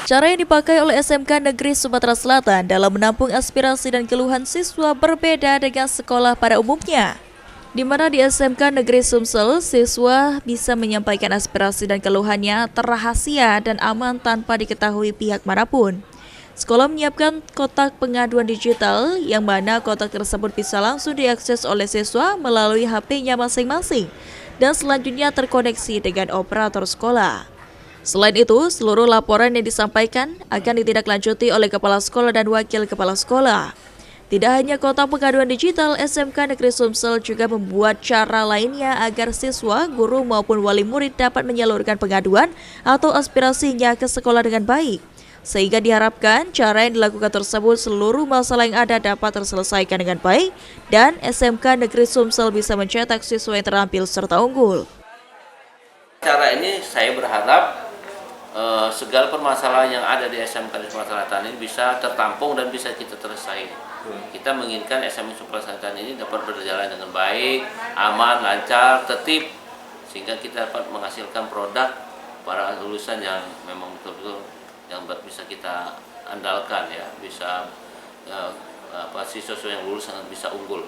Cara yang dipakai oleh SMK Negeri Sumatera Selatan dalam menampung aspirasi dan keluhan siswa berbeda dengan sekolah pada umumnya. Di mana di SMK Negeri Sumsel, siswa bisa menyampaikan aspirasi dan keluhannya terrahasia dan aman tanpa diketahui pihak manapun. Sekolah menyiapkan kotak pengaduan digital yang mana kotak tersebut bisa langsung diakses oleh siswa melalui HP-nya masing-masing dan selanjutnya terkoneksi dengan operator sekolah. Selain itu, seluruh laporan yang disampaikan akan ditindaklanjuti oleh kepala sekolah dan wakil kepala sekolah. Tidak hanya kotak pengaduan digital, SMK Negeri Sumsel juga membuat cara lainnya agar siswa, guru maupun wali murid dapat menyalurkan pengaduan atau aspirasinya ke sekolah dengan baik. Sehingga diharapkan cara yang dilakukan tersebut seluruh masalah yang ada dapat terselesaikan dengan baik dan SMK Negeri Sumsel bisa mencetak siswa yang terampil serta unggul. Cara ini saya berharap segala permasalahan yang ada di SMK di Sumatera Selatan ini bisa tertampung dan bisa kita selesaikan. Kita menginginkan SMK Sumatera Selatan ini dapat berjalan dengan baik, aman, lancar, tertib, sehingga kita dapat menghasilkan produk para lulusan yang memang betul-betul yang bisa kita andalkan, ya, bisa siswa yang lulus bisa unggul.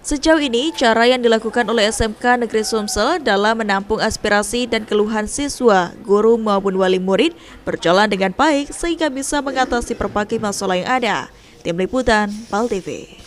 Sejauh ini, cara yang dilakukan oleh SMK Negeri Sumsel dalam menampung aspirasi dan keluhan siswa, guru maupun wali murid berjalan dengan baik sehingga bisa mengatasi berbagai masalah yang ada. Tim Liputan, PAL TV.